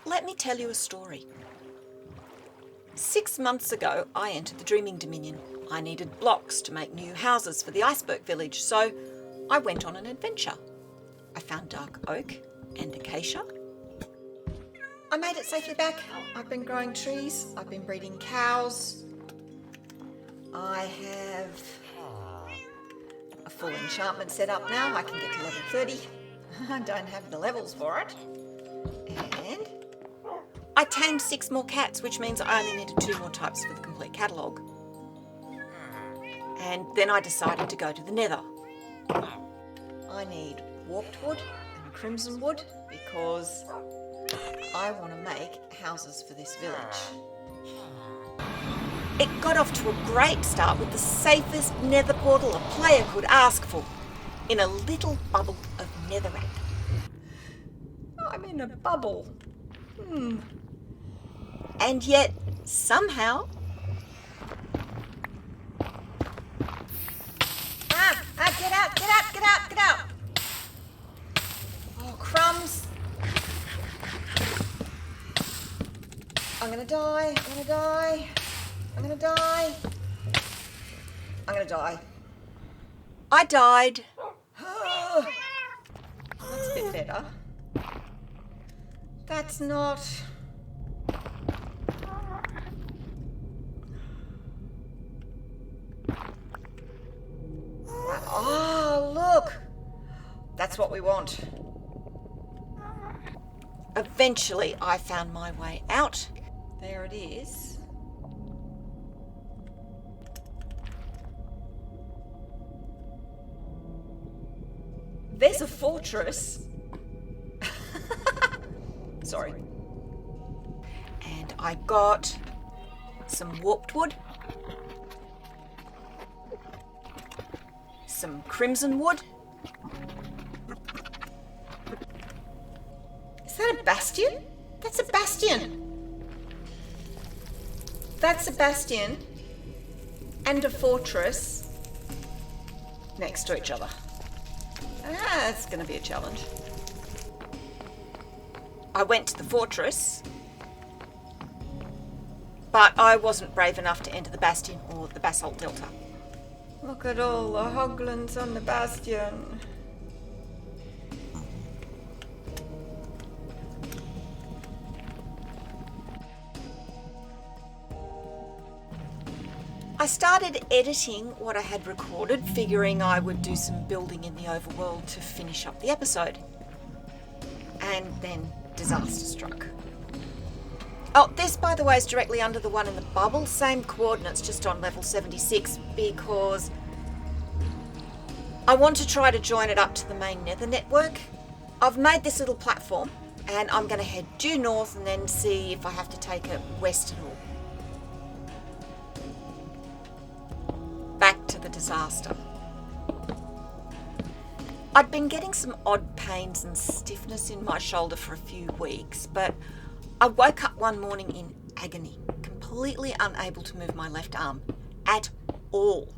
Let me tell you a story. 6 months ago, I entered the Dreaming Dominion. I needed blocks to make new houses for the iceberg village, so I went on an adventure. I found dark oak and acacia. I made it safely back. I've been growing trees. I've been breeding cows. I have a full enchantment set up now. I can get to level 30. I don't have the levels for it. And I tamed 6 more cats, which means I only needed 2 more types for the complete catalogue. And then I decided to go to the nether. I need warped wood and crimson wood because I want to make houses for this village. It got off to a great start with the safest nether portal a player could ask for, in a little bubble of netherrack. I'm in a bubble. And yet, somehow... Get out! Oh, crumbs. I'm gonna die. I died. That's a bit better. That's not... Oh, look! That's what we want. Eventually, I found my way out. There it is. There's a fortress. Sorry. And I got some warped wood, some crimson wood. Is that a bastion? That's a bastion. That's a bastion and a fortress next to each other. That's going to be a challenge. I went to the fortress, but I wasn't brave enough to enter the bastion or the basalt delta. Look at all the hoglins on the bastion. I started editing what I had recorded, figuring I would do some building in the overworld to finish up the episode. And then disaster struck. Oh, this, by the way, is directly under the one in the bubble. Same coordinates, just on level 76, because I want to try to join it up to the main nether network. I've made this little platform, and I'm going to head due north and then see if I have to take it west and all. Back to the disaster. I'd been getting some odd pains and stiffness in my shoulder for a few weeks, but I woke up one morning in agony, completely unable to move my left arm at all.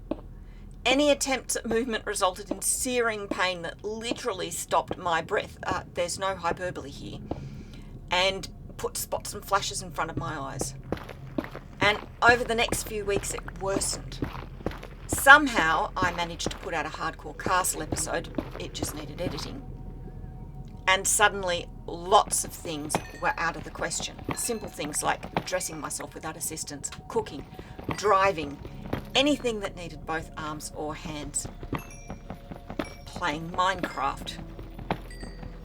Any attempts at movement resulted in searing pain that literally stopped my breath. There's no hyperbole here. And put spots and flashes in front of my eyes. And over the next few weeks it worsened. Somehow I managed to put out a hardcore castle episode. It just needed editing. And suddenly lots of things were out of the question. Simple things like dressing myself without assistance, cooking, driving, anything that needed both arms or hands. Playing Minecraft.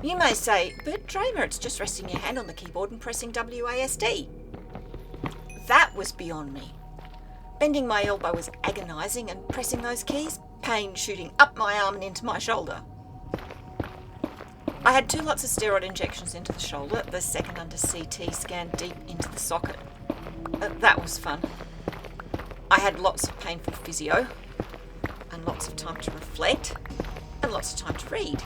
You may say, but Dreyma, it's just resting your hand on the keyboard and pressing WASD. That was beyond me. Bending my elbow was agonising, and pressing those keys, pain shooting up my arm and into my shoulder. I had 2 lots of steroid injections into the shoulder, the second under CT scan deep into the socket. That was fun. I had lots of painful physio, and lots of time to reflect, and lots of time to read.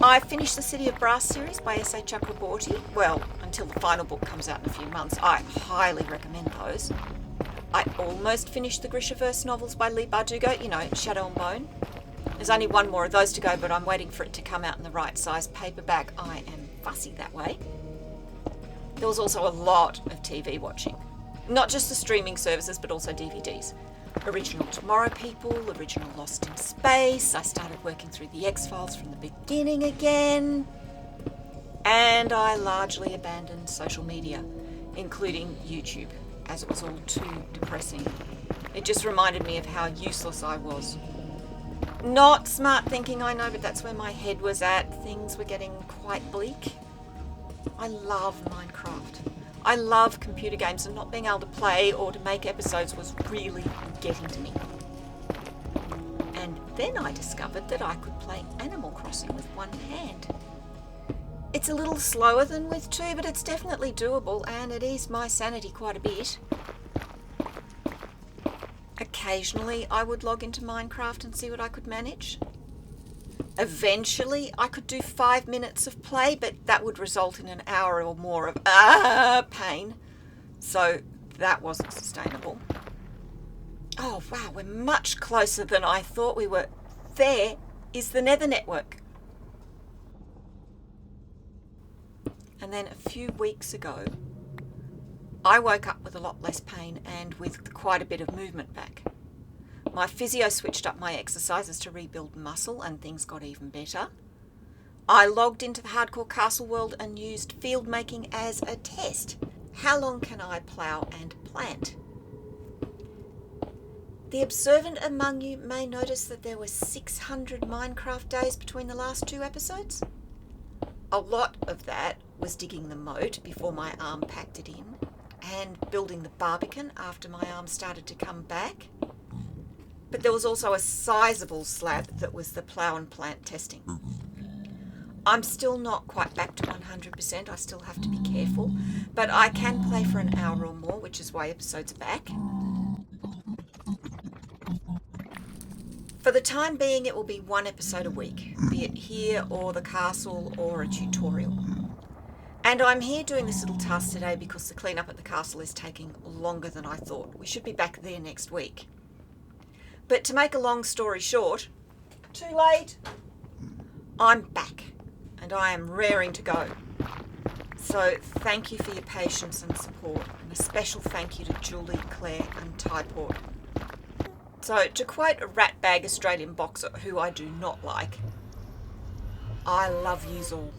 I finished the City of Brass series by S.A. Chakraborty. Well, until the final book comes out in a few months. I highly recommend those. I almost finished the Grishaverse novels by Lee Bardugo, Shadow and Bone. There's only 1 more of those to go, but I'm waiting for it to come out in the right size paperback. I am fussy that way. There was also a lot of TV watching. Not just the streaming services, but also DVDs. Original Tomorrow People, original Lost in Space. I started working through the X-Files from the beginning again. And I largely abandoned social media, including YouTube, as it was all too depressing. It just reminded me of how useless I was. Not smart thinking, I know, but that's where my head was at. Things were getting quite bleak. I love Minecraft. I love computer games, and not being able to play or to make episodes was really getting to me. And then I discovered that I could play Animal Crossing with one hand. It's a little slower than with two, but it's definitely doable, and it eased my sanity quite a bit. Occasionally I would log into Minecraft and see what I could manage. Eventually I could do 5 minutes of play, but that would result in an hour or more of pain. So that wasn't sustainable. Oh wow, we're much closer than I thought we were. There is the Nether network. And then a few weeks ago, I woke up with a lot less pain and with quite a bit of movement back. My physio switched up my exercises to rebuild muscle and things got even better. I logged into the Hardcore Castle world and used field making as a test. How long can I plough and plant? The observant among you may notice that there were 600 Minecraft days between the last 2 episodes. A lot of that was digging the moat before my arm packed it in, and building the barbican after my arm started to come back. But there was also a sizable slab that was the plough and plant testing. I'm still not quite back to 100%, I still have to be careful, but I can play for an hour or more, which is why episodes are back. For the time being, it will be 1 episode a week, be it here or the castle or a tutorial. And I'm here doing this little task today because the cleanup at the castle is taking longer than I thought. We should be back there next week. But to make a long story short, too late, I'm back and I am raring to go. So thank you for your patience and support, and a special thank you to Julie, Claire and Typort. So to quote a ratbag Australian boxer who I do not like, I love yous all.